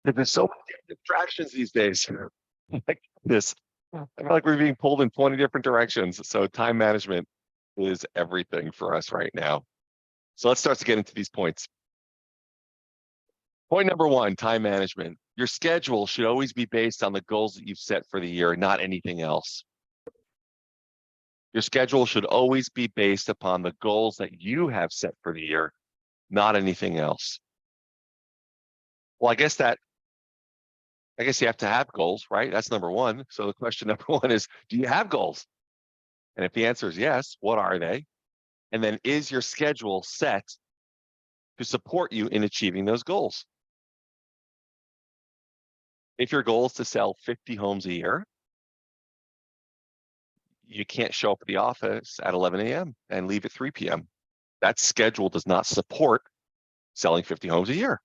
There's so many distractions these days. Like this, I feel like we're being pulled in 20 different directions. So time management is everything for us right now. So let's start to get into these points. Point number one, time management. Your schedule should always be based on the goals that you've set for the year, not anything else. Your schedule should always be based upon the goals that you have set for the year, not anything else. Well, I guess you have to have goals, right? That's number one. So the question number one is, do you have goals? And if the answer is yes, what are they? And then is your schedule set to support you in achieving those goals? If your goal is to sell 50 homes a year, you can't show up at the office at 11 a.m. and leave at 3 p.m. That schedule does not support selling 50 homes a year.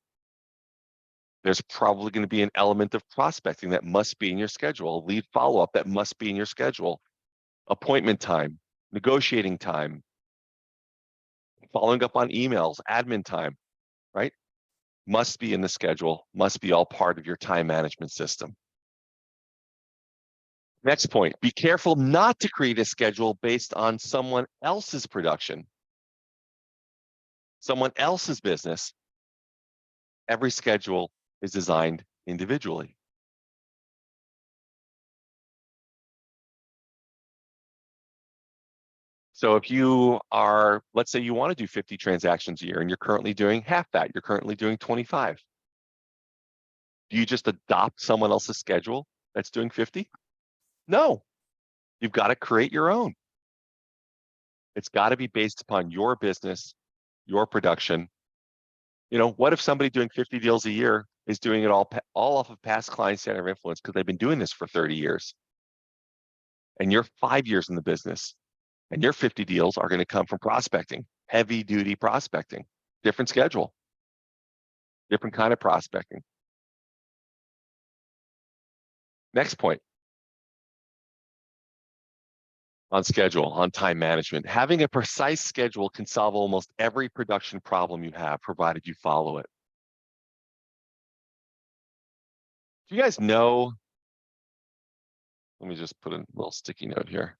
There's probably going to be an element of prospecting that must be in your schedule, lead follow-up that must be in your schedule, appointment time, negotiating time, following up on emails, admin time, right? Must be in the schedule, must be all part of your time management system. Next point, be careful not to create a schedule based on someone else's production, someone else's business. Every schedule is designed individually. So if you are, let's say you want to do 50 transactions a year and you're currently doing half that, you're currently doing 25. Do you just adopt someone else's schedule that's doing 50? No, you've got to create your own. It's got to be based upon your business, your production. What if somebody doing 50 deals a year is doing it all off of past client center of influence because they've been doing this for 30 years and you're 5 years in the business and your 50 deals are going to come from prospecting, heavy duty prospecting, different schedule, different kind of prospecting. Next point on schedule, on time management. Having a precise schedule can solve almost every production problem you have, provided you follow it. Do you guys know? Let me just put a little sticky note here.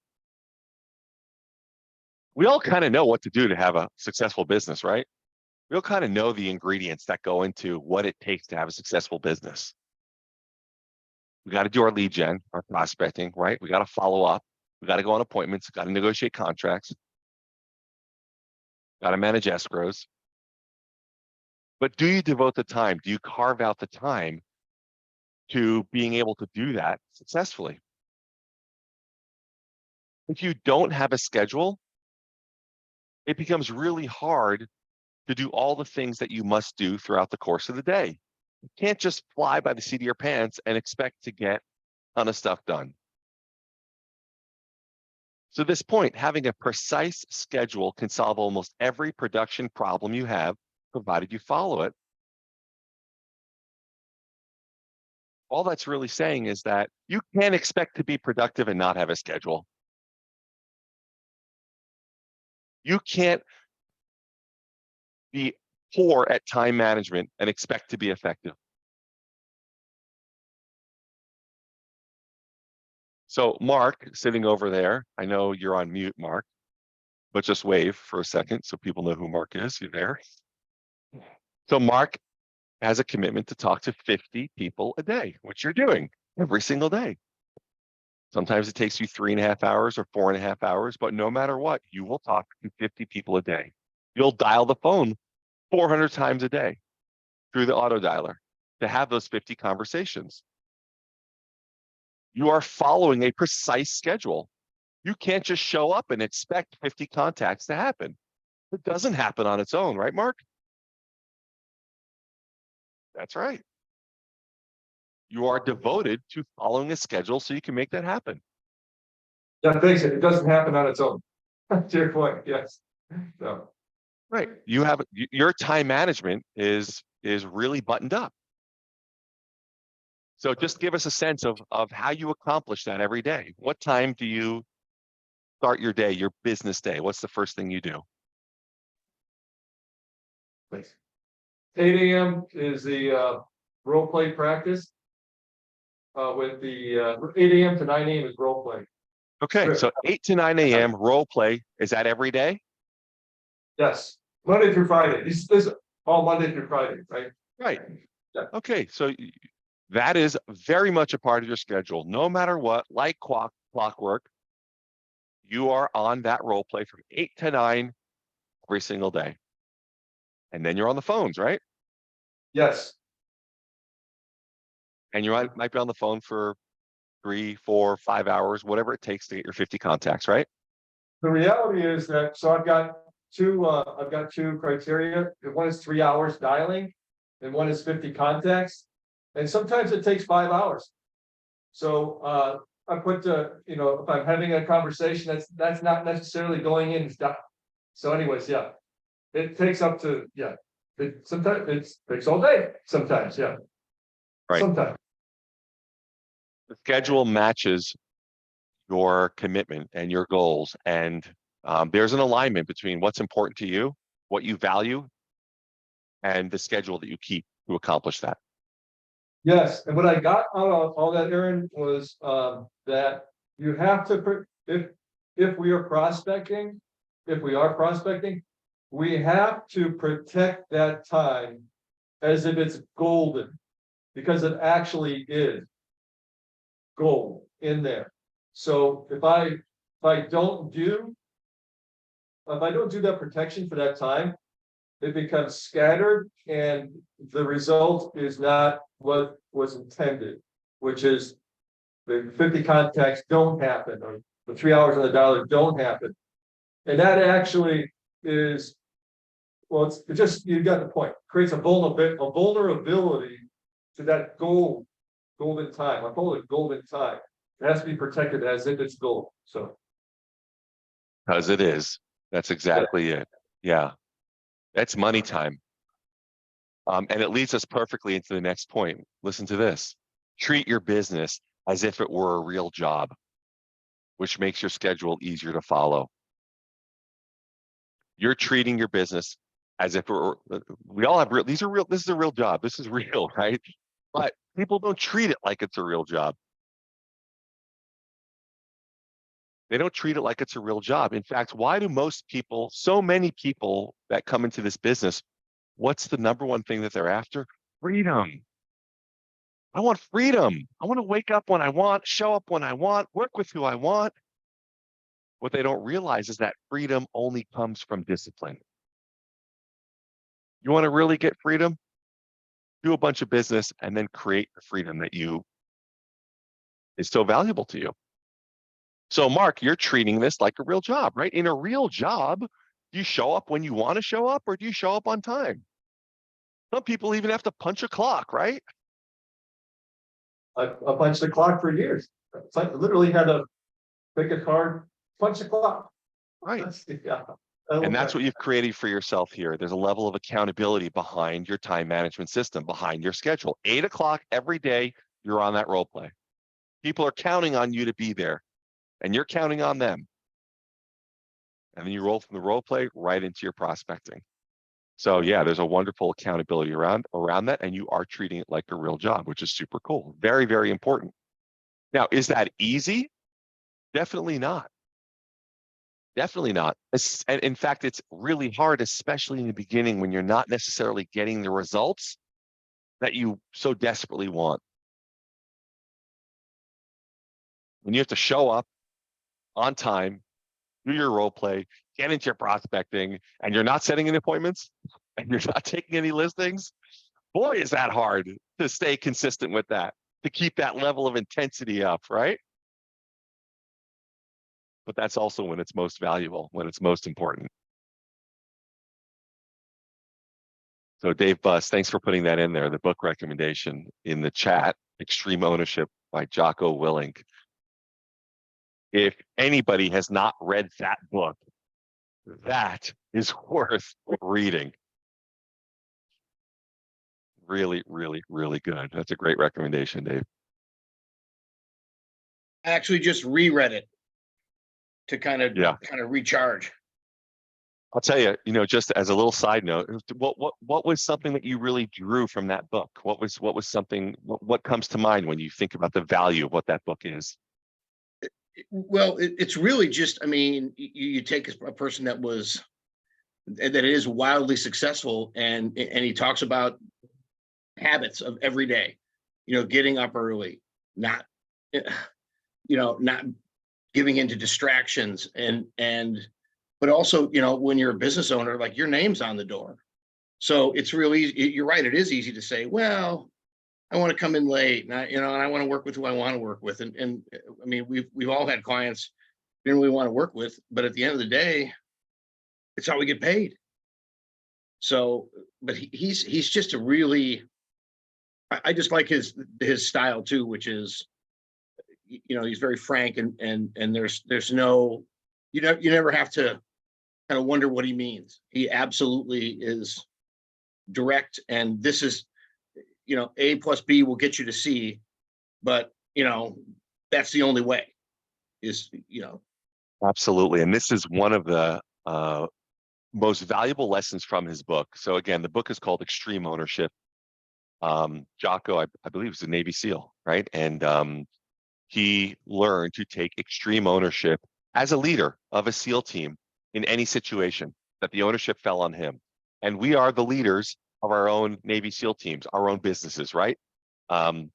We all kind of know what to do to have a successful business, right? We all kind of know the ingredients that go into what it takes to have a successful business. We got to do our lead gen, our prospecting, right? We got to follow up. We got to go on appointments, got to negotiate contracts, got to manage escrows. But do you devote the time? Do you carve out the time to being able to do that successfully? If you don't have a schedule, it becomes really hard to do all the things that you must do throughout the course of the day. You can't just fly by the seat of your pants and expect to get a ton of stuff done. So this point, having a precise schedule can solve almost every production problem you have, provided you follow it. All that's really saying is that you can't expect to be productive and not have a schedule. You can't be poor at time management and expect to be effective. So Mark, sitting over there, I know you're on mute, Mark, but just wave for a second so people know who Mark is. You're there. So Mark has a commitment to talk to 50 people a day, which you're doing every single day. Sometimes it takes you 3.5 hours or 4.5 hours, but no matter what, you will talk to 50 people a day. You'll dial the phone 400 times a day through the auto dialer to have those 50 conversations. You are following a precise schedule. You can't just show up and expect 50 contacts to happen. It doesn't happen on its own, right, Mark? That's right. You are devoted to following a schedule so you can make that happen. Yeah, thanks. It doesn't happen on its own. To your point, yes. So. Right. You have your time management is really buttoned up. So just give us a sense of how you accomplish that every day. What time do you start your day, your business day? What's the first thing you do? Thanks. 8 a.m. is the role play practice. With the 8 a.m. to 9 a.m. is role play. Okay, Script. so 8 to 9 a.m. role play. Is that every day? Yes, Monday through Friday. This all Monday through Friday, right? Right. Yeah. Okay, so that is very much a part of your schedule. No matter what, like clockwork, you are on that role play from 8 to 9 every single day. And then you're on the phones, right? Yes. And you might be on the phone for 3, 4, 5 hours, whatever it takes to get your 50 contacts, right? The reality is that so I've got two criteria. One is 3 hours dialing, and one is 50 contacts, and sometimes it takes 5 hours. So I put if I'm having a conversation, that's not necessarily going in stuff. So, anyways, yeah, it takes up to sometimes it takes all day. Sometimes, yeah, Right. sometimes. The schedule matches your commitment and your goals. And there's an alignment between what's important to you, what you value, and the schedule that you keep to accomplish that. Yes, and what I got out of all that, Aaron, was that you have to if we are prospecting, we have to protect that time as if it's golden, because it actually is gold in there. So if I don't do that protection for that time, it becomes scattered, and the result is not what was intended, which is the 50 contacts don't happen, or the 3 hours on the dollar don't happen. And that actually is, well, it's just, you got the point, creates a vulnerability to that golden time. I call it golden time. It has to be protected as if it's gold. So, Because it is. That's exactly it. Yeah. That's money time. And it leads us perfectly into the next point. Listen to this. Treat your business as if it were a real job, which makes your schedule easier to follow. You're treating your business as if it were, we all have this is a real job. This is real, right? But people don't treat it like it's a real job. They don't treat it like it's a real job. In fact, why do so many people that come into this business, what's the number one thing that they're after? Freedom. I want freedom. I want to wake up when I want, show up when I want, work with who I want. What they don't realize is that freedom only comes from discipline. You want to really get freedom? Do a bunch of business and then create the freedom that is so valuable to you. So, Mark, you're treating this like a real job, right? In a real job, do you show up when you want to show up, or do you show up on time? Some people even have to punch a clock, right? I punched the clock for years. It's like literally had to pick a card, punch the clock. Right. Yeah. And that's what you've created for yourself here. There's a level of accountability behind your time management system, behind your schedule. 8 o'clock every day, you're on that role play. People are counting on you to be there, and you're counting on them. And then you roll from the role play right into your prospecting. So yeah, there's a wonderful accountability around that, and you are treating it like a real job, which is super cool. Very, very important. Now, is that easy? Definitely not. Definitely not. And in fact, it's really hard, especially in the beginning when you're not necessarily getting the results that you so desperately want. When you have to show up on time, do your role play, get into your prospecting, and you're not setting any appointments and you're not taking any listings, boy, is that hard to stay consistent with that, to keep that level of intensity up, right? But that's also when it's most valuable, when it's most important. So Dave Buss, thanks for putting that in there, the book recommendation in the chat, Extreme Ownership by Jocko Willink. If anybody has not read that book, that is worth reading. Really, really, really good. That's a great recommendation, Dave. I actually just reread it to kind of recharge. I'll tell you, just as a little side note, what was something that you really drew from that book? What was something, what comes to mind when you think about the value of what that book is? Well, it's really just, I mean, you take a person that is wildly successful, and he talks about habits of every day, getting up early, not, not giving into distractions, but also, when you're a business owner, like, your name's on the door. So it's really, you're right. It is easy to say, well, I want to come in late, and I want to work with who I want to work with. And I mean, we've all had clients we didn't really want to work with, but at the end of the day, it's how we get paid. So, but he's just a really, I just like his style too, which is, he's very frank, and there's no, you never have to kind of wonder what he means. He absolutely is direct, and this is, A plus B will get you to C, but that's the only way is, Absolutely. And this is one of the most valuable lessons from his book. So again, the book is called Extreme Ownership. Jocko, I believe, is a Navy SEAL, right? And he learned to take extreme ownership as a leader of a SEAL team in any situation, that the ownership fell on him. And we are the leaders of our own Navy SEAL teams, our own businesses, right? And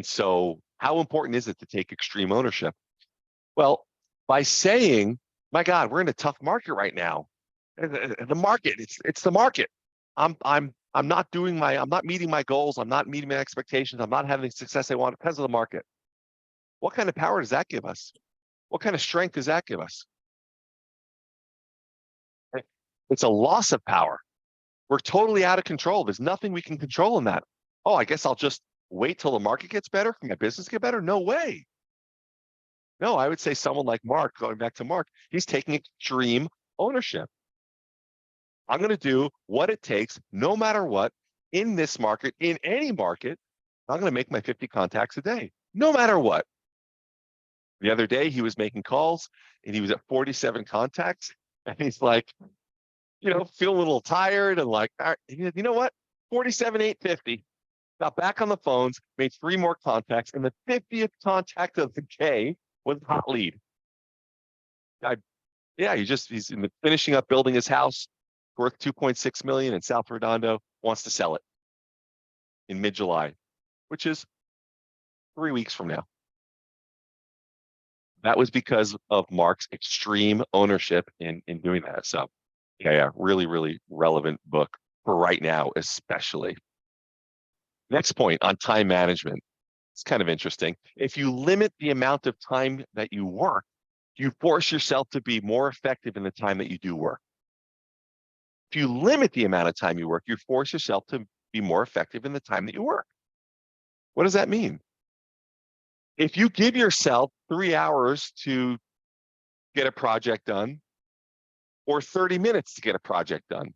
so how important is it to take extreme ownership? Well, by saying, my God, we're in a tough market right now. The market, it's the market. I'm not meeting my goals. I'm not meeting my expectations. I'm not having the success I want because of the market. What kind of power does that give us? What kind of strength does that give us? It's a loss of power. We're totally out of control. There's nothing we can control in that. Oh, I guess I'll just wait till the market gets better for my business get better? No way. No, I would say someone like Mark, going back to Mark, he's taking extreme ownership. I'm going to do what it takes, no matter what, in this market, in any market. I'm going to make my 50 contacts a day, no matter what. The other day, he was making calls and he was at 47 contacts. And he's like, feeling a little tired and like, all right, you know what? 47, 850. Got back on the phones, made 3 more contacts, and the 50th contact of the day was hot lead. He's finishing up building his house, worth 2.6 million in South Redondo, wants to sell it in mid-July, which is 3 weeks from now. That was because of Mark's extreme ownership in doing that. So yeah, really, really relevant book for right now, especially. Next point on time management. It's kind of interesting. If you limit the amount of time that you work, you force yourself to be more effective in the time that you do work. If you limit the amount of time you work, you force yourself to be more effective in the time that you work. What does that mean? If you give yourself 3 hours to get a project done, or 30 minutes to get a project done,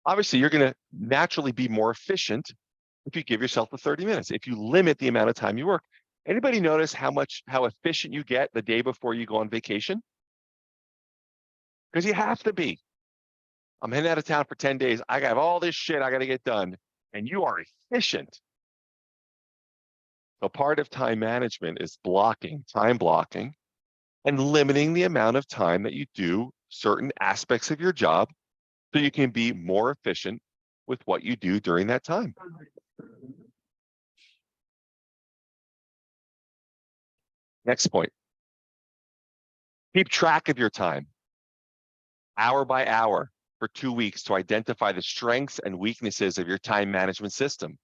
obviously you're going to naturally be more efficient if you give yourself the 30 minutes, if you limit the amount of time you work. Anybody notice how efficient you get the day before you go on vacation? Because you have to be. I'm heading out of town for 10 days. I have all this shit I got to get done. And you are efficient. So part of time management is time blocking, and limiting the amount of time that you do certain aspects of your job so you can be more efficient with what you do during that time. Next point. Keep track of your time, hour by hour, for 2 weeks to identify the strengths and weaknesses of your time management system.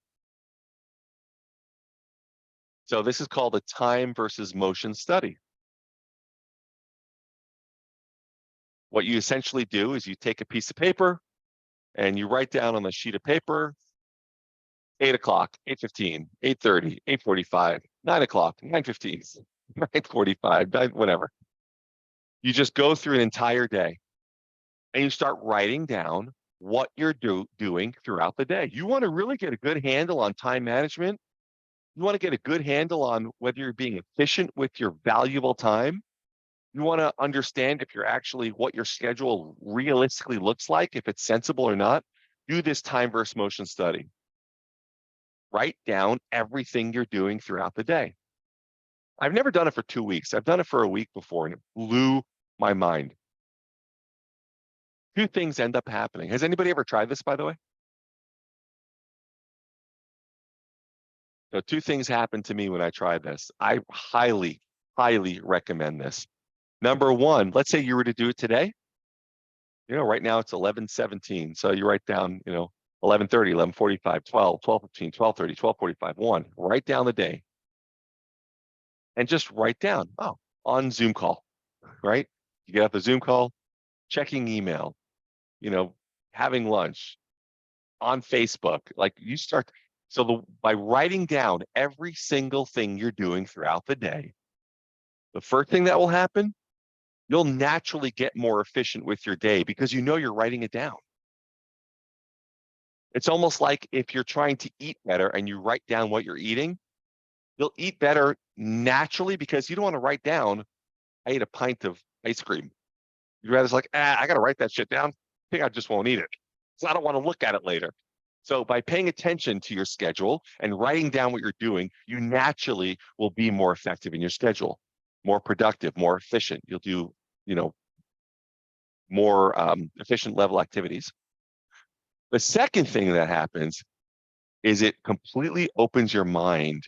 So this is called a time versus motion study. What you essentially do is you take a piece of paper and you write down on the sheet of paper, 8 o'clock, 8:15, 8:30, 8:45, 9 o'clock, 9:15, 9:45, whatever. You just go through an entire day and you start writing down what you're doing throughout the day. You want to really get a good handle on time management. You want to get a good handle on whether you're being efficient with your valuable time. You want to understand if you're actually what your schedule realistically looks like, if it's sensible or not. Do this time versus motion study. Write down everything you're doing throughout the day. I've never done it for 2 weeks. I've done it for a week before, and it blew my mind. Two things end up happening. Has anybody ever tried this, by the way? So two things happened to me when I tried this. I highly, highly recommend this. Number one, let's say you were to do it today. Right now it's 11:17. So you write down, 11:30, 11:45, 12, 12:15, 12:30, 12:45, 1. Write down the day. And just write down, on Zoom call, right? You get off the Zoom call, checking email, you know, having lunch, on Facebook. Like you start, by writing down every single thing you're doing throughout the day, the first thing that will happen, you'll naturally get more efficient with your day because you're writing it down. It's almost like if you're trying to eat better and you write down what you're eating, you'll eat better naturally because you don't want to write down, I ate a pint of ice cream. You'd rather like, I got to write that shit down. I think I just won't eat it. So I don't want to look at it later. So by paying attention to your schedule and writing down what you're doing, you naturally will be more effective in your schedule, more productive, more efficient. You'll do, more efficient level activities. The second thing that happens is it completely opens your mind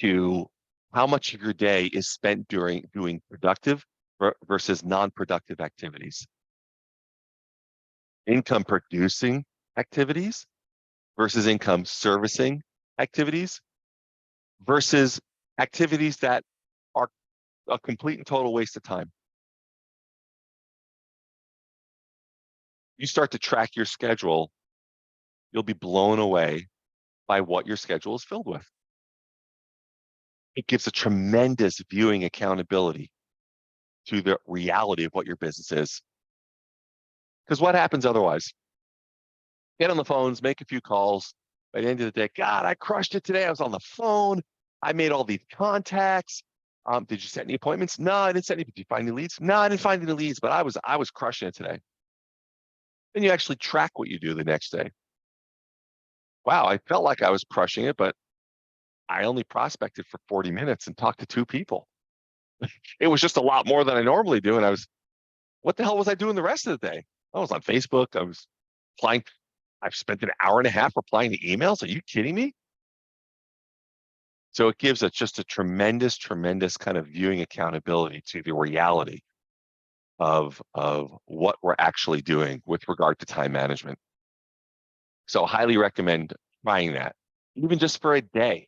to how much of your day is spent doing productive versus non-productive activities. Income producing activities versus income servicing activities versus activities that are a complete and total waste of time. You start to track your schedule, you'll be blown away by what your schedule is filled with. It gives a tremendous viewing accountability to the reality of what your business is. Because what happens otherwise? Get on the phones, make a few calls. By the end of the day, God, I crushed it today. I was on the phone. I made all these contacts. Did you set any appointments? No, I didn't set any. Did you find any leads? No, I didn't find any leads, but I was crushing it today. Then you actually track what you do the next day. Wow, I felt like I was crushing it, but I only prospected for 40 minutes and talked to 2 people. It was just a lot more than I normally do. And what the hell was I doing the rest of the day? I was on Facebook. I was applying. I've spent an hour and a half replying to emails. Are you kidding me? So it gives us just a tremendous, tremendous kind of viewing accountability to the reality of what we're actually doing with regard to time management. So highly recommend trying that, even just for a day.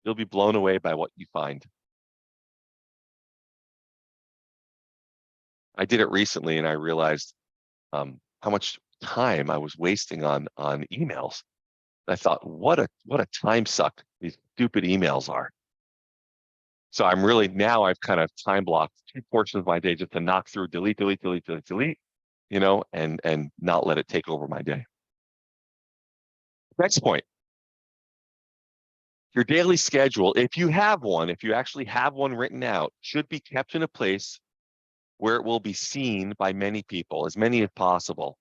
You'll be blown away by what you find. I did it recently and I realized how much time I was wasting on emails. I thought, what a time suck these stupid emails are. So I've kind of time blocked 2 portions of my day just to knock through, delete, and not let it take over my day. Next point, your daily schedule, if you actually have one written out, should be kept in a place where it will be seen by many people, as many as possible.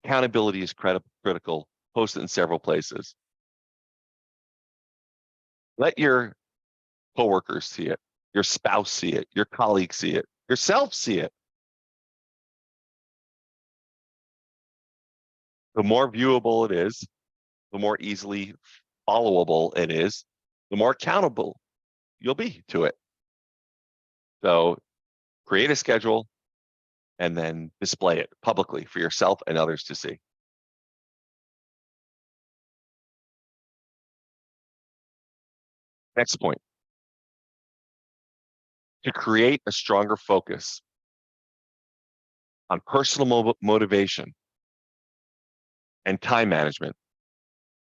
Accountability is critical. Post it in several places. Let your coworkers see it, your spouse see it, your colleagues see it, yourself see it. The more viewable it is, the more easily followable it is, the more accountable you'll be to it. So create a schedule and then display it publicly for yourself and others to see. Next point, to create a stronger focus on personal motivation and time management.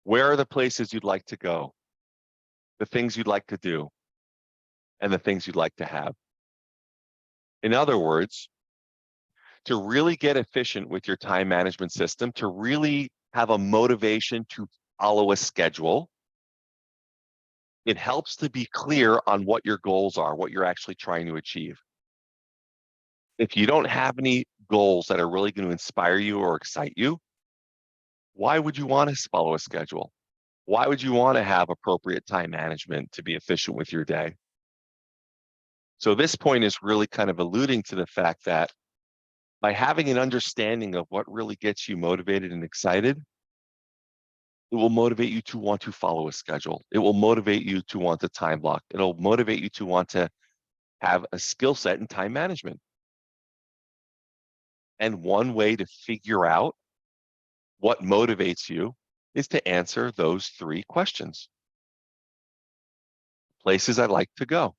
Where are the places you'd like to go, the things you'd like to do, and the things you'd like to have? In other words, to really get efficient with your time management system, to really have a motivation to follow a schedule, it helps to be clear on what your goals are, what you're actually trying to achieve. If you don't have any goals that are really going to inspire you or excite you, why would you want to follow a schedule? Why would you want to have appropriate time management to be efficient with your day? So this point is really kind of alluding to the fact that by having an understanding of what really gets you motivated and excited, it will motivate you to want to follow a schedule. It will motivate you to want to time block. It'll motivate you to want to have a skill set in time management. And one way to figure out what motivates you is to answer those three questions. Places I like to go,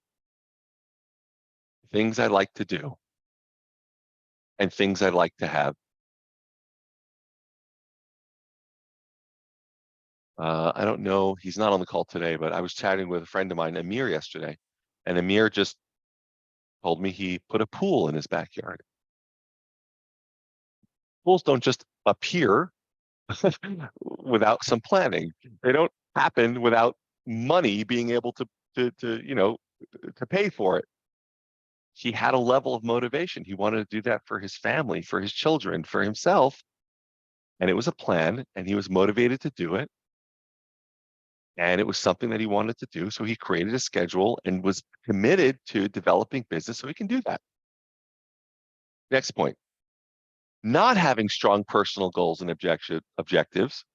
things I like to do, and things I'd like to have. I don't know, he's not on the call today, but I was chatting with a friend of mine, Amir, yesterday, and Amir just told me he put a pool in his backyard. Pools don't just appear without some planning. They don't happen without money being able to pay for it. He had a level of motivation. He wanted to do that for his family, for his children, for himself. And it was a plan, and he was motivated to do it. And it was something that he wanted to do. So he created a schedule and was committed to developing business so he can do that. Next point. Not having strong personal goals and objectives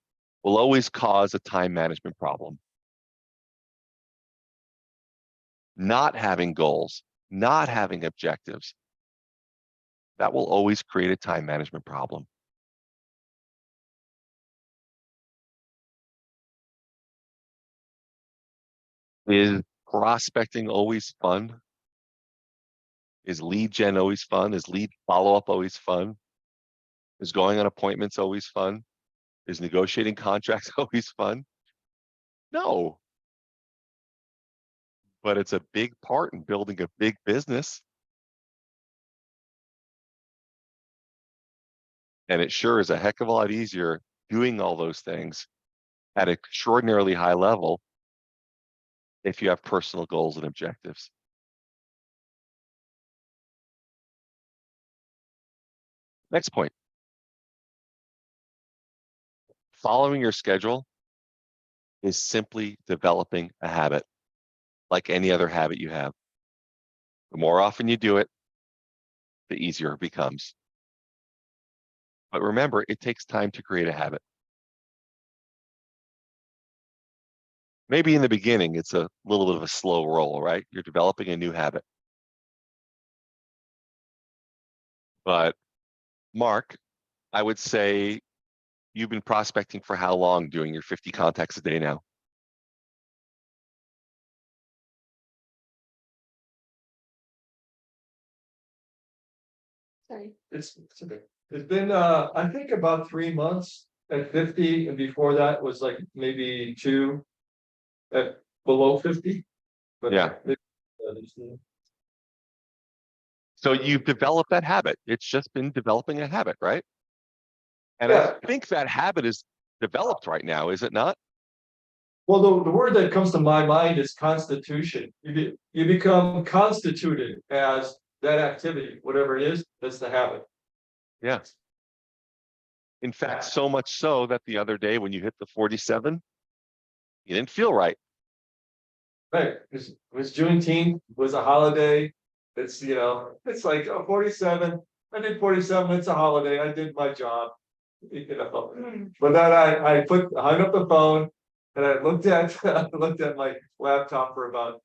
will always cause a time management problem. Not having goals, not having objectives, that will always create a time management problem. Is prospecting always fun? Is lead gen always fun? Is lead follow-up always fun? Is going on appointments always fun? Is negotiating contracts always fun? No. But it's a big part in building a big business. And it sure is a heck of a lot easier doing all those things at an extraordinarily high level if you have personal goals and objectives. Next point. Following your schedule is simply developing a habit, like any other habit you have. The more often you do it, the easier it becomes. But remember, it takes time to create a habit. Maybe in the beginning, it's a little bit of a slow roll, right? You're developing a new habit. But Mark, I would say you've been prospecting for how long, doing your 50 contacts a day now? Sorry. It's okay. It's been, I think about 3 months at 50, and before that was like maybe 2 at below 50. But Yeah. So you've developed that habit. It's just been developing a habit, right? And Yeah. I think that habit is developed right now, is it not? Well, the word that comes to my mind is constitution. You become constituted as that activity, whatever it is, that's the habit. Yeah. In fact, so much so that the other day when you hit the 47, you didn't feel right. Right, it was Juneteenth, was a holiday. It's, it's like, oh, 47, I did 47, it's a holiday, I did my job. But then I hung up the phone and I looked at, I looked at my laptop for about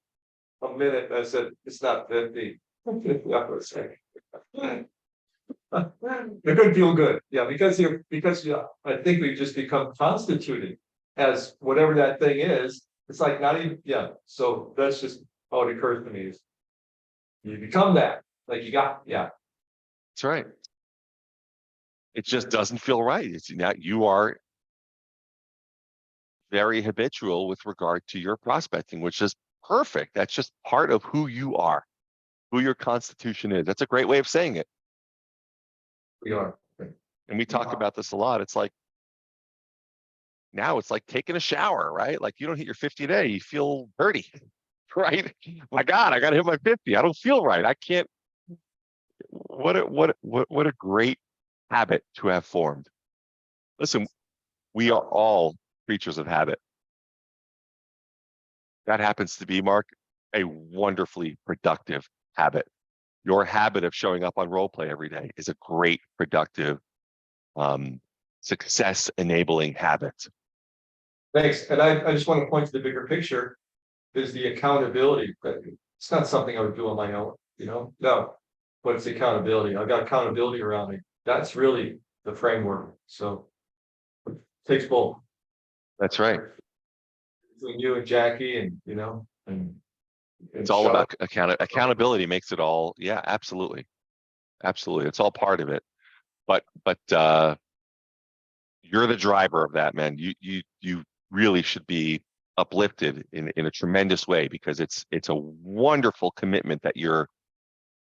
a minute, and I said, it's not 50. It could feel good, yeah, because I think we've just become constituted as whatever that thing is. It's like not even, yeah. So that's just how it occurs to me is you become that, like yeah. That's right. It just doesn't feel right. It's not, you are very habitual with regard to your prospecting, which is perfect. That's just part of who you are, who your constitution is. That's a great way of saying it. We are. And we talk about this a lot. It's like, now it's like taking a shower, right? Like you don't hit your 50 day, you feel dirty, right? My God, I got to hit my 50. I don't feel right. I can't What a great habit to have formed. Listen, we are all creatures of habit. That happens to be, Mark, a wonderfully productive habit. Your habit of showing up on role play every day is a great, productive, um, success enabling habit. Thanks. And I just want to point to the bigger picture is the accountability. But it's not something I would do on my own, no, but it's accountability. I've got accountability around me. That's really the framework. So it takes both. That's right. Between you and Jackie and It's all about accountability makes it all. Yeah, absolutely. Absolutely. It's all part of it. But you're the driver of that, man. You really should be uplifted in a tremendous way because it's a wonderful commitment that you're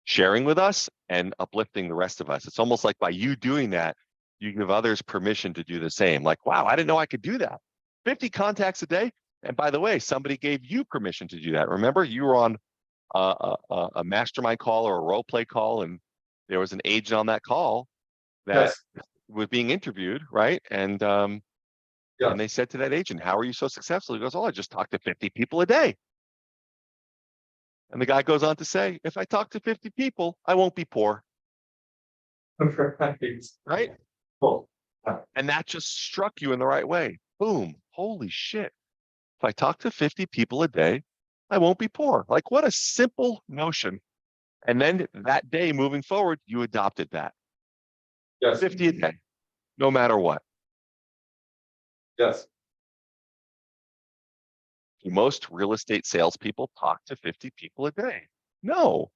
sharing with us and uplifting the rest of us. It's almost like by you doing that, you give others permission to do the same. Like, wow, I didn't know I could do that. 50 contacts a day. And by the way, somebody gave you permission to do that. Remember, you were on a mastermind call or a role play call, and there was an agent on that call that yes, was being interviewed, right? yeah, And they said to that agent, "How are you so successful?" He goes, "Oh, I just talk to 50 people a day." And the guy goes on to say, "If I talk to 50 people, I won't be poor." right. Right? Cool. And that just struck you in the right way. Boom. Holy shit. If I talk to 50 people a day, I won't be poor. Like, what a simple notion. And then that day moving forward, you adopted that Yes, 50 a day, no matter what. yes, Most real estate salespeople talk to 50 people a day. No.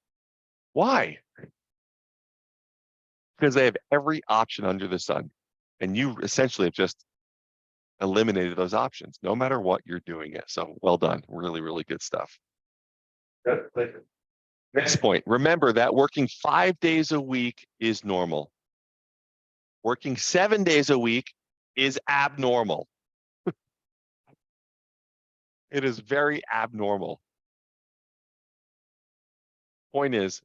Why? Because they have every option under the sun. And you essentially have just eliminated those options, no matter what you're doing it. So well done. Really, really good stuff. good. Thank you. Next point. Remember that working 5 days a week is normal. Working 7 days a week is abnormal. It is very abnormal. Point is,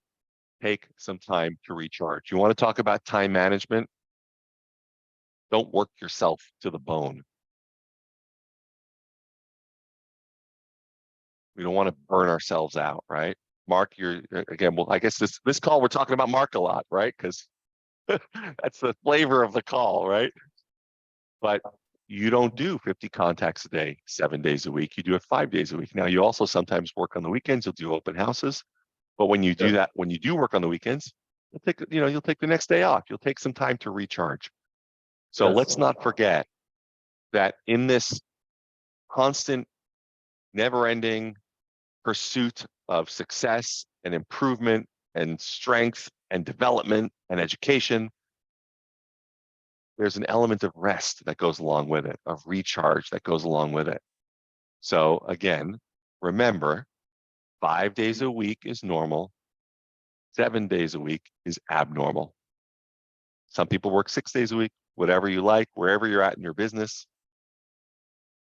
take some time to recharge. You want to talk about time management? Don't work yourself to the bone. We don't want to burn ourselves out, right? Mark, you're again, well, I guess this call we're talking about Mark a lot, right? Because that's the flavor of the call, right? But you don't do 50 contacts a day, 7 days a week. You do it 5 days a week. Now, you also sometimes work on the weekends. You'll do open houses. But when you do Yes, that, when you do work on the weekends, you'll take the next day off. You'll take some time to recharge. So yes, let's not forget that in this constant, never-ending pursuit of success and improvement and strength and development and education, there's an element of rest that goes along with it, of recharge that goes along with it. So again, remember, 5 days a week is normal. 7 days a week is abnormal. Some people work 6 days a week, whatever you like, wherever you're at in your business.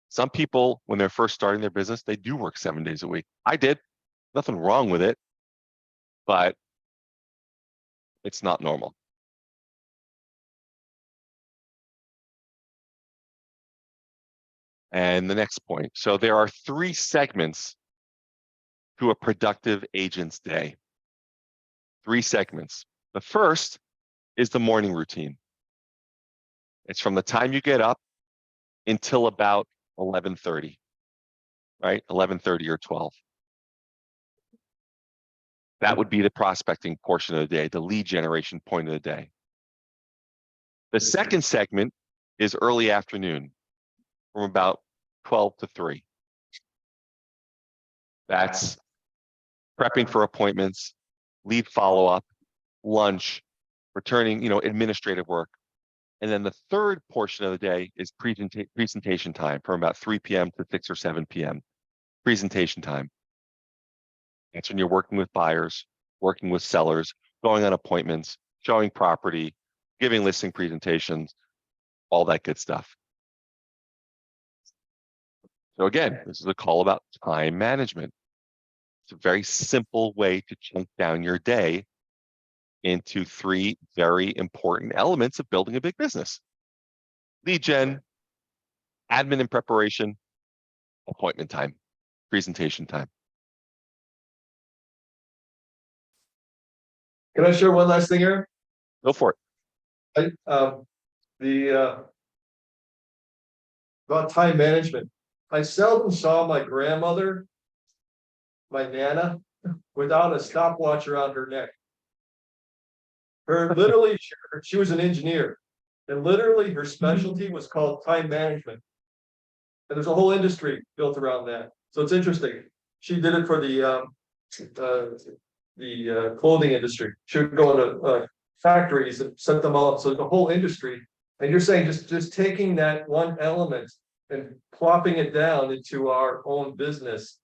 Some people, when they're first starting their business, they do work 7 days a week. I did. Nothing wrong with it, but it's not normal. And the next point. So there are 3 segments to a productive agent's day. 3 segments. The first is the morning routine. It's from the time you get up until about 11:30, right? 11:30 or 12. That would be the prospecting portion of the day, the lead generation point of the day. The second segment is early afternoon from about 12 to 3. That's prepping for appointments, lead follow-up, lunch, returning, administrative work. And then the third portion of the day is presentation time from about 3 p.m. to 6 or 7 p.m. Presentation time. That's when you're working with buyers, working with sellers, going on appointments, showing property, giving listing presentations, all that good stuff. So again, this is a call about time management. It's a very simple way to chunk down your day into three very important elements of building a big business: lead gen, admin and preparation, appointment time, presentation time. Can I share one last thing here? Go for it. The about time management. I seldom saw my grandmother, my nana, without a stopwatch around her neck. Her literally, she was an engineer, and literally her specialty was called time management. And there's a whole industry built around that. So it's interesting. She did it for the clothing industry. She would go into factories and set them all up. So the whole industry. And you're saying just taking that one element and plopping it down into our own business.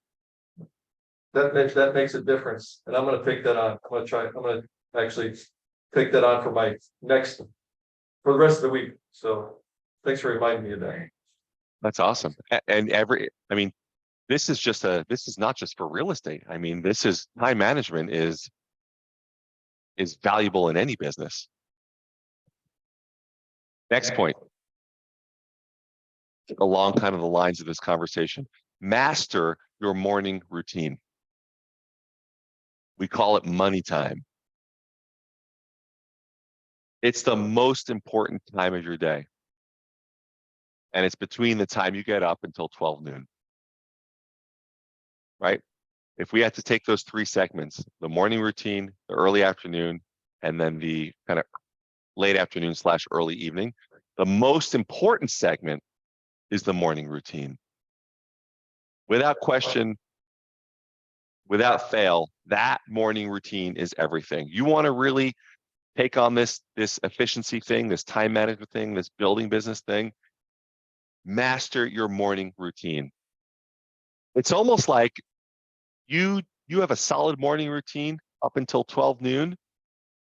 That makes a difference. And I'm gonna take that on. I'm gonna actually take that on for my next for the rest of the week. So thanks for reminding me of that. That's awesome. And I mean, this is not just for real estate. I mean, this is time management is valuable in any business. Next point, along kind of the lines of this conversation, master your morning routine. We call it money time. It's the most important time of your day. And it's between the time you get up until 12 noon. Right? If we had to take those three segments, the morning routine, the early afternoon, and then the kind of late afternoon / early evening, the most important segment is the morning routine. Without question, without fail, that morning routine is everything. You want to really take on this efficiency thing, this time management thing, this building business thing, master your morning routine. It's almost like you have a solid morning routine up until 12 noon.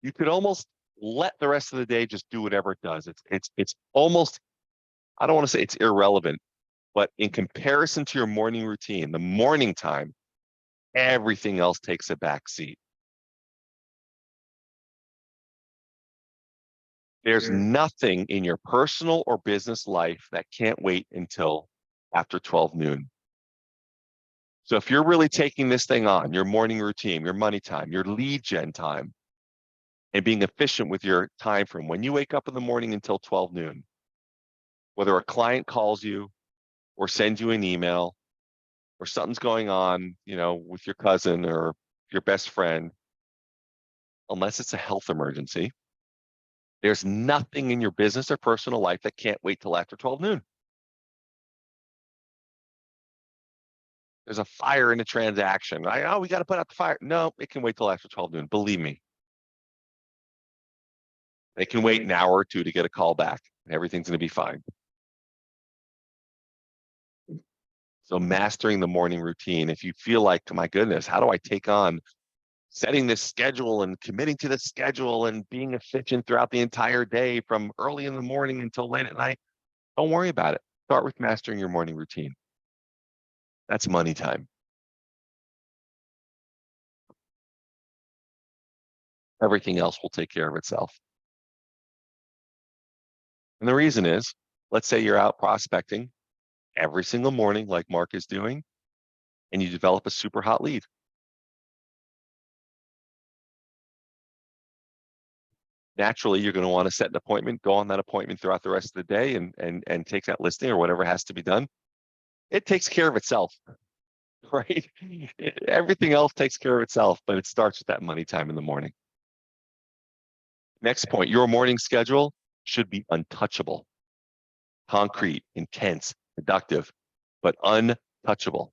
You could almost let the rest of the day just do whatever it does. It's almost, I don't want to say it's irrelevant, but in comparison to your morning routine, the morning time, everything else takes a back seat. There's nothing in your personal or business life that can't wait until after 12 noon. So if you're really taking this thing on, your morning routine, your money time, your lead gen time, and being efficient with your time from when you wake up in the morning until 12 noon, whether a client calls you or sends you an email or something's going on, with your cousin or your best friend, unless it's a health emergency, there's nothing in your business or personal life that can't wait till after 12 noon. There's a fire in a transaction. We got to put out the fire. No, it can wait till after 12 noon. Believe me. They can wait an hour or two to get a call back. And everything's going to be fine. So mastering the morning routine, if you feel like, my goodness, how do I take on setting this schedule and committing to the schedule and being efficient throughout the entire day from early in the morning until late at night? Don't worry about it. Start with mastering your morning routine. That's money time. Everything else will take care of itself. And the reason is, let's say you're out prospecting every single morning like Mark is doing, and you develop a super hot lead. Naturally, you're going to want to set an appointment, go on that appointment throughout the rest of the day and take that listing or whatever has to be done. It takes care of itself, right? Everything else takes care of itself, but it starts with that money time in the morning. Next point, your morning schedule should be untouchable, concrete, intense, productive, but untouchable.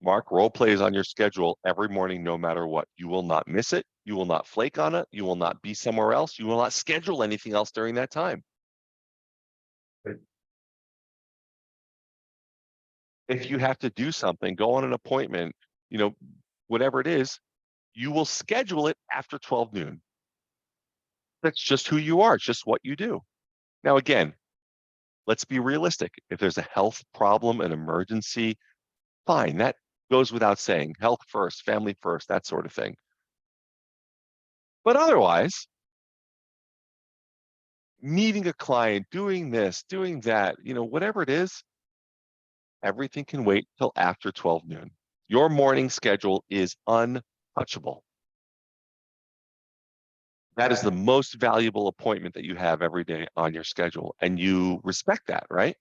Mark, role plays on your schedule every morning, no matter what. You will not miss it. You will not flake on it. You will not be somewhere else. You will not schedule anything else during that time. If you have to do something, go on an appointment, whatever it is, you will schedule it after 12 noon. That's just who you are. It's just what you do. Now, again, let's be realistic. If there's a health problem, an emergency, fine. Goes without saying, health first, family first, that sort of thing. But otherwise, meeting a client, doing this, doing that, whatever it is, everything can wait till after 12 noon. Your morning schedule is untouchable. That is the most valuable appointment that you have every day on your schedule, and you respect that, right?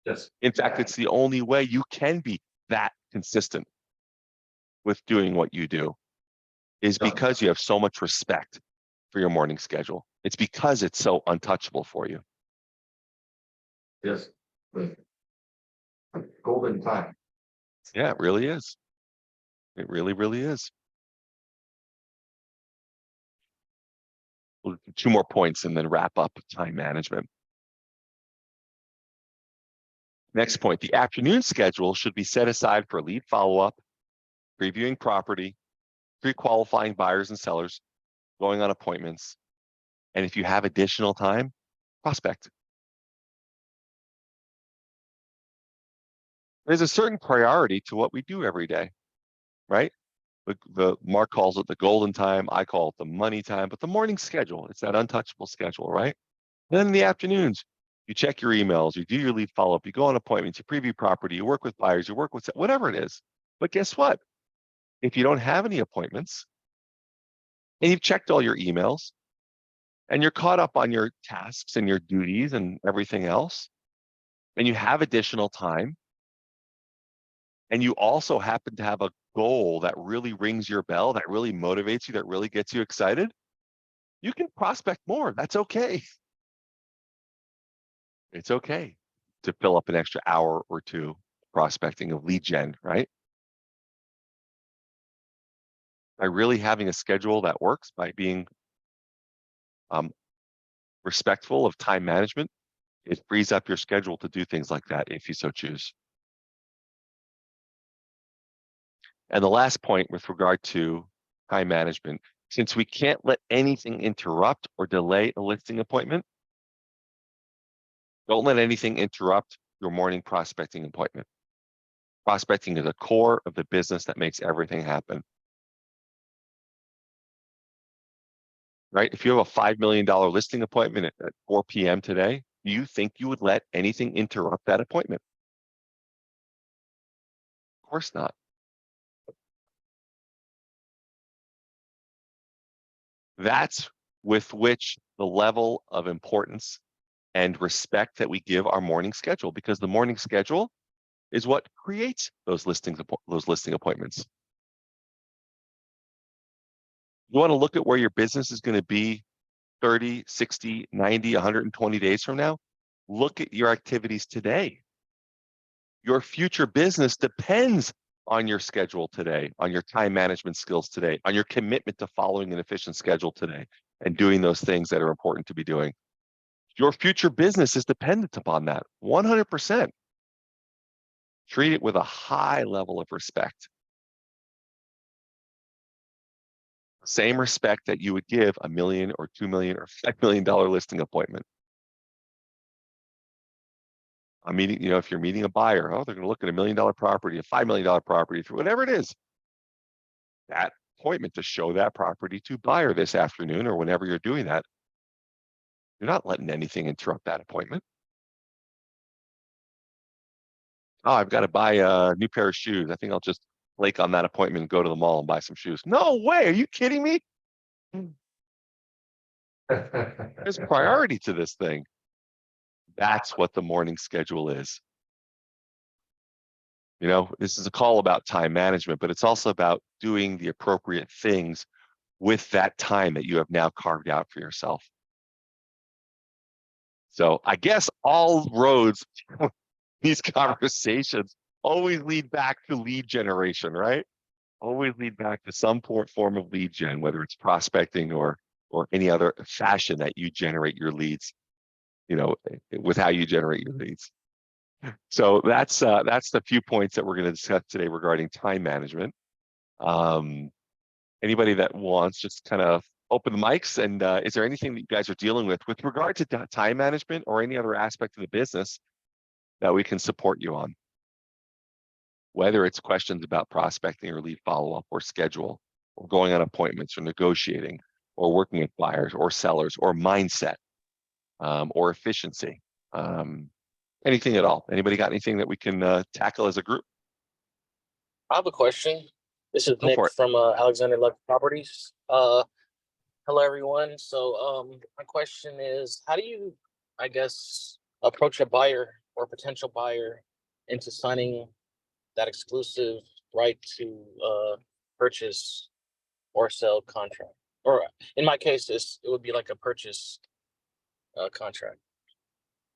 Yes. In fact, it's the only way you can be that consistent with doing what you do, is because you have so much respect for your morning schedule. It's because it's so untouchable for you. Yes. Golden time. Yeah, it really is. It really, really is. We'll do 2 more points and then wrap up time management. Next point, the afternoon schedule should be set aside for lead follow-up, previewing property, pre-qualifying buyers and sellers, going on appointments, and if you have additional time, prospect. There's a certain priority to what we do every day, right? The Mark calls it the golden time, I call it the money time, but the morning schedule, it's that untouchable schedule, right? Then in the afternoons, you check your emails, you do your lead follow-up, you go on appointments, you preview property, you work with buyers, you work with whatever it is. But guess what? If you don't have any appointments and you've checked all your emails and you're caught up on your tasks and your duties and everything else, and you have additional time, and you also happen to have a goal that really rings your bell, that really motivates you, that really gets you excited, you can prospect more. That's okay. It's okay to fill up an extra hour or two prospecting of lead gen, right? By really having a schedule that works, by being respectful of time management, it frees up your schedule to do things like that if you so choose. And the last point with regard to time management, since we can't let anything interrupt or delay a listing appointment, don't let anything interrupt your morning prospecting appointment. Prospecting is the core of the business that makes everything happen. Right? If you have a $5 million listing appointment at 4 p.m. today, do you think you would let anything interrupt that appointment? Of course not. That's with which the level of importance and respect that we give our morning schedule, because the morning schedule is what creates those listing appointments. You want to look at where your business is going to be 30, 60, 90, 120 days from now? Look at your activities today. Your future business depends on your schedule today, on your time management skills today, on your commitment to following an efficient schedule today and doing those things that are important to be doing. Your future business is dependent upon that, 100%. Treat it with a high level of respect. Same respect that you would give a $1 million or $2 million or $5 million listing appointment. A meeting, if you're meeting a buyer, they're going to look at $1 million property, a $5 million property, whatever it is. That appointment to show that property to buyer this afternoon or whenever you're doing that, you're not letting anything interrupt that appointment. Oh, I've got to buy a new pair of shoes. I think I'll just flake on that appointment and go to the mall and buy some shoes. No way. Are you kidding me? There's priority to this thing. That's what the morning schedule is. This is a call about time management, but it's also about doing the appropriate things with that time that you have now carved out for yourself. So I guess all roads, these conversations always lead back to lead generation, right? Always lead back to some form of lead gen, whether it's prospecting or any other fashion that you generate your leads, with how you generate your leads. So that's the few points that we're going to discuss today regarding time management. Anybody that wants, just kind of open the mics. And is there anything that you guys are dealing with regard to time management or any other aspect of the business that we can support you on? whether it's questions about prospecting or lead follow-up or schedule, or going on appointments or negotiating, or working with buyers or sellers or mindset, or efficiency. Anything at all. Anybody got anything that we can tackle as a group? I have a question. This is Go Nick for it. from Alexander Luck Properties. Hello everyone. So my question is, how do you, I guess, approach a buyer or potential buyer into signing that exclusive right to purchase or sell contract? Or in my case, it would be like a purchase contract.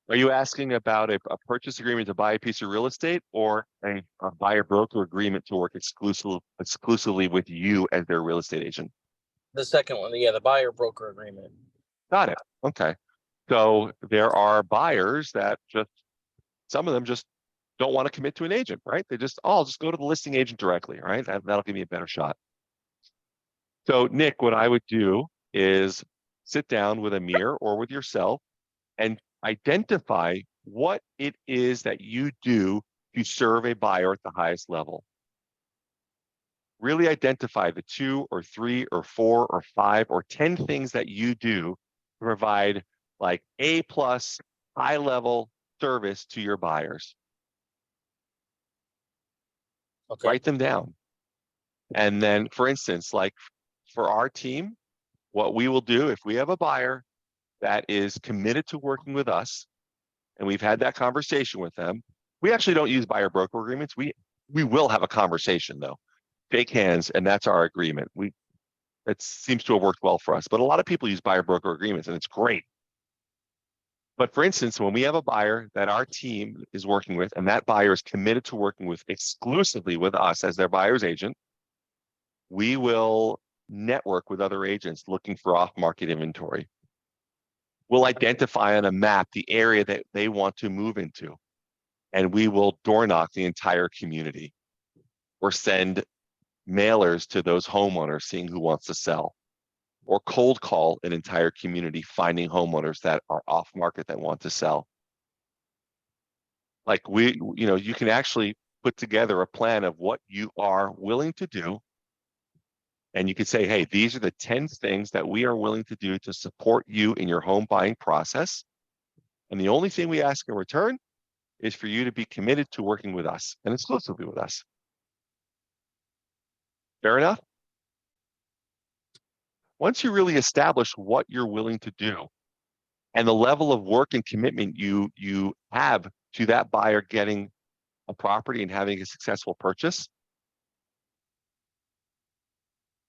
Are you asking about a purchase agreement to buy a piece of real estate, or a buyer broker agreement to work exclusively with you as their real estate agent? The second one, yeah, the buyer broker agreement. Got it. Okay. So there are buyers that some of them just don't want to commit to an agent, right? They just, oh, I'll just go to the listing agent directly, right? That'll give me a better shot. So Nick, what I would do is sit down with Amir or with yourself and identify what it is that you do to serve a buyer at the highest level. Really identify the 2 or 3 or 4 or 5 or 10 things that you do to provide like A+ high level service to your buyers. Okay. Write them down. And then, for instance, like for our team, what we will do if we have a buyer that is committed to working with us, and we've had that conversation with them, we actually don't use buyer broker agreements. We will have a conversation though, shake hands, and that's our agreement. It seems to have worked well for us, but a lot of people use buyer broker agreements, and it's great. But for instance, when we have a buyer that our team is working with, and that buyer is committed to working with exclusively with us as their buyer's agent, we will network with other agents looking for off-market inventory. We'll identify on a map the area that they want to move into, and we will door knock the entire community or send mailers to those homeowners seeing who wants to sell, or cold call an entire community finding homeowners that are off market that want to sell. Like you can actually put together a plan of what you are willing to do. And you could say, hey, these are the 10 things that we are willing to do to support you in your home buying process. And the only thing we ask in return is for you to be committed to working with us and exclusively with us. Fair enough? Once you really establish what you're willing to do and the level of work and commitment you have to that buyer getting a property and having a successful purchase,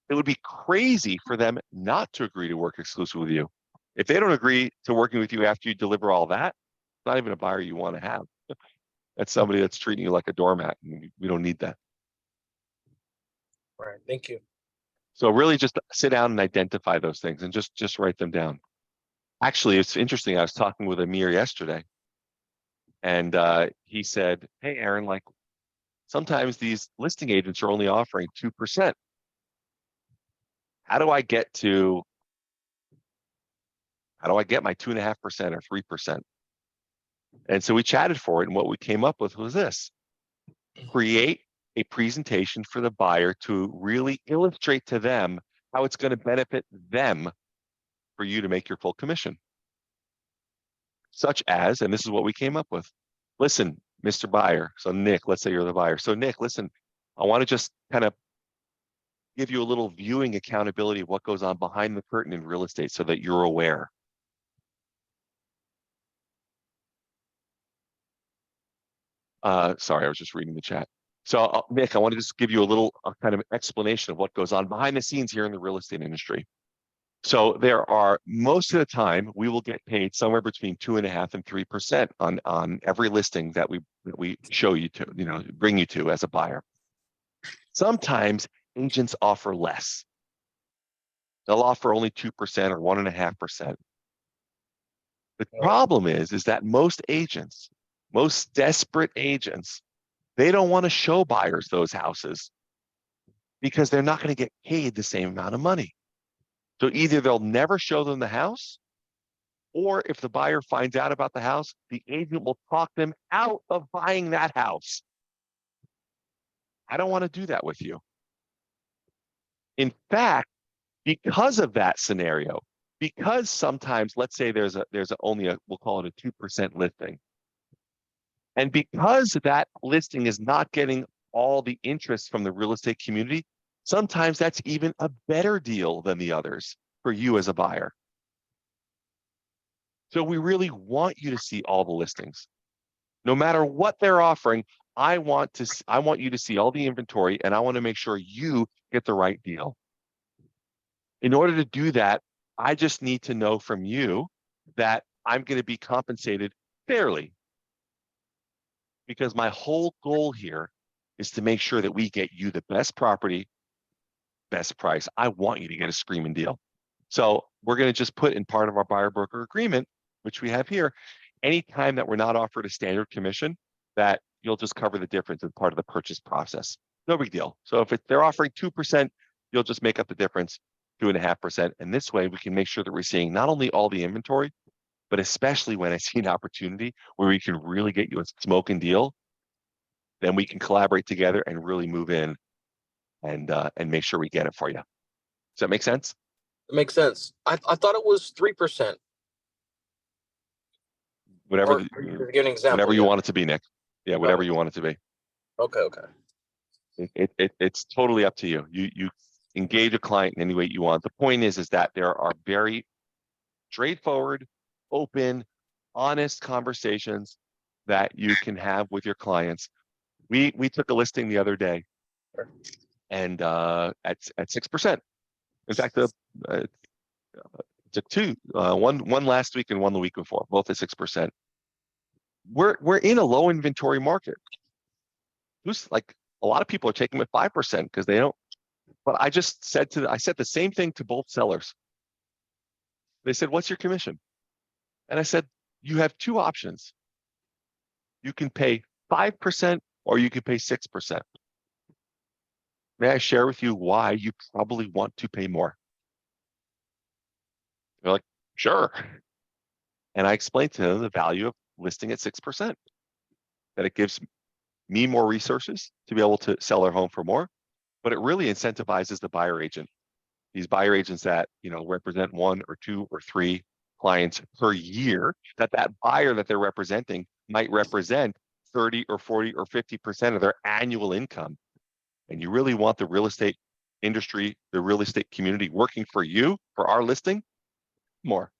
it would be crazy for them not to agree to work exclusively with you. If they don't agree to working with you after you deliver all that, it's not even a buyer you want to have. That's somebody that's treating you like a doormat, and we don't need that. All right. Thank you. So really just sit down and identify those things and just write them down. Actually, it's interesting. I was talking with Amir yesterday, and he said, hey, Aaron, like sometimes these listing agents are only offering 2%. How do I get my 2.5% or 3%? And so we chatted for it. And what we came up with was this: create a presentation for the buyer to really illustrate to them how it's going to benefit them for you to make your full commission. Such as, and this is what we came up with. Listen, Mr. Buyer. So Nick, let's say you're the buyer. So Nick, listen, I want to just kind of give you a little viewing accountability of what goes on behind the curtain in real estate so that you're aware. Sorry, I was just reading the chat. So Nick, I want to just give you a little kind of explanation of what goes on behind the scenes here in the real estate industry. So most of the time, we will get paid somewhere between 2.5% and 3% on every listing that we show you to, bring you to as a buyer. Sometimes agents offer less. They'll offer only 2% or 1.5%. The problem is that most agents, most desperate agents, they don't want to show buyers those houses because they're not going to get paid the same amount of money. So either they'll never show them the house, or if the buyer finds out about the house, the agent will talk them out of buying that house. I don't want to do that with you. In fact, because of that scenario, because sometimes, let's say only we'll call it a 2% listing. And because that listing is not getting all the interest from the real estate community, sometimes that's even a better deal than the others for you as a buyer. So we really want you to see all the listings. No matter what they're offering, I want you to see all the inventory, and I want to make sure you get the right deal. In order to do that, I just need to know from you that I'm going to be compensated fairly. Because my whole goal here is to make sure that we get you the best property, best price. I want you to get a screaming deal. So we're going to just put in part of our buyer broker agreement, which we have here, anytime that we're not offered a standard commission, that you'll just cover the difference as part of the purchase process. No big deal. So if they're offering 2%, you'll just make up the difference, 2.5%. And this way we can make sure that we're seeing not only all the inventory, but especially when I see an opportunity where we can really get you a smoking deal, then we can collaborate together and really move in and make sure we get it for you. Does that make sense? It makes sense. I thought it was 3%. Whatever, Or are you giving an example? whatever you Yeah. want it to be, Nick. Yeah, whatever you want it to be. Okay. It's totally up to you. You engage a client in any way you want. The point is that there are very straightforward, open, honest conversations that you can have with your clients. We took a listing the other day, and at 6%. In fact, took two, one last week and one the week before, both at 6%. We're in a low inventory market. Who's like a lot of people are taking them at 5% because they don't. But I just said I said the same thing to both sellers. They said, "What's your commission?" And I said, "You have two options. You can pay 5% or you can pay 6%. May I share with you why you probably want to pay more?" They're like, "Sure." And I explained to them the value of listing at 6%, that it gives me more resources to be able to sell their home for more, but it really incentivizes the buyer agent. These buyer agents that, represent 1 or 2 or 3 clients per year, that buyer that they're representing might represent 30 or 40 or 50% of their annual income. And you really want the real estate industry, the real estate community working for you, for our listing, more.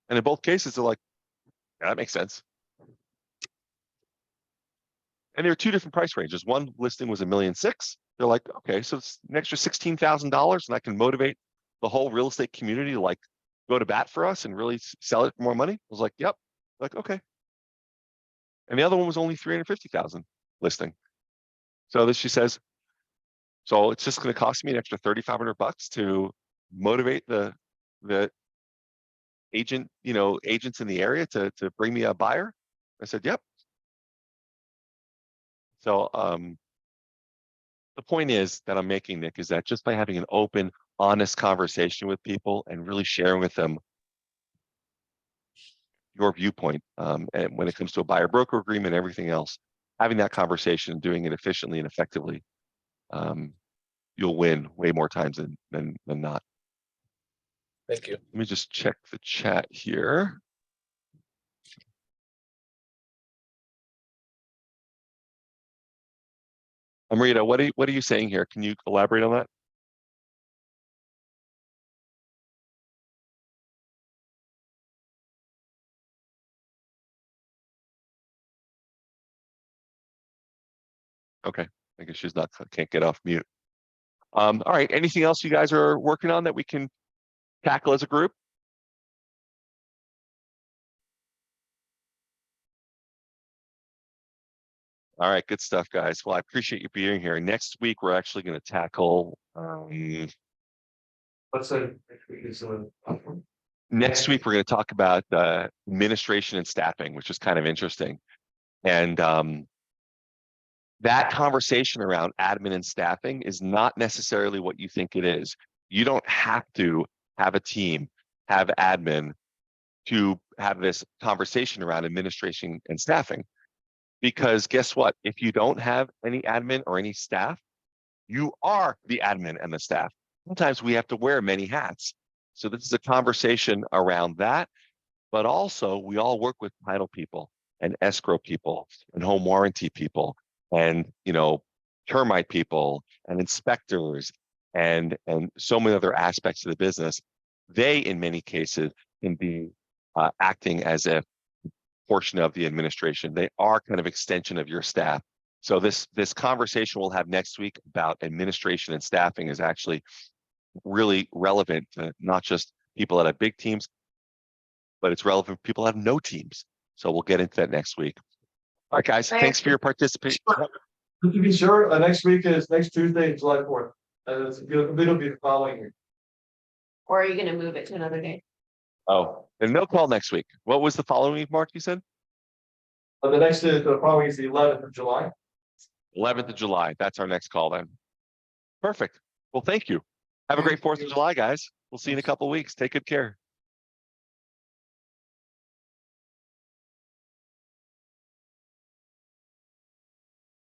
And in both cases, they're like, yeah, that makes sense. And there are two different price ranges. One listing was $1.6 million. They're like, okay, so it's an extra $16,000, and I can motivate the whole real estate community to like go to bat for us and really sell it for more money. I was like, yep. Like, okay. And the other one was only $350,000 listing. So she says, so it's just going to cost me an extra $3,500 to motivate the agent, agents in the area to bring me a buyer. I said, yep. So the point is that I'm making, Nick, is that just by having an open, honest conversation with people and really sharing with them your viewpoint, and when it comes to a buyer broker agreement, everything else, having that conversation, doing it efficiently and effectively, you'll win way more times than not. Thank you. Let me just check the chat here. Amrita, what are you saying here? Can you elaborate on that? Okay, I guess she's not, can't get off mute. All right, anything else you guys are working on that we can tackle as a group? All right, good stuff, guys. Well, I appreciate you being here. Next week, we're actually going to tackle. Let's say it's Next week, we're going to talk about administration and staffing, which is kind of interesting. And that conversation around admin and staffing is not necessarily what you think it is. You don't have to have a team, have admin to have this conversation around administration and staffing. Because guess what? If you don't have any admin or any staff, you are the admin and the staff. Sometimes we have to wear many hats. So this is a conversation around that, but also we all work with title people and escrow people and home warranty people and, termite people and inspectors and so many other aspects of the business. They, in many cases, can be acting as a portion of the administration. They are kind of extension of your staff. So this conversation we'll have next week about administration and staffing is actually really relevant to not just people that have big teams, but it's relevant for people that have no teams. So we'll get into that next week. All right, guys, thanks for your participation. To be sure, next week is next Tuesday, July 4th. It'll be the following week. Or are you gonna move it to another day? Oh, and no call next week. What was the following week, Mark, you said? The following is the 11th of July. 11th of July. That's our next call then. Perfect. Well, thank you. Have a great 4th of July, guys. We'll see you in a couple of weeks. Take good care.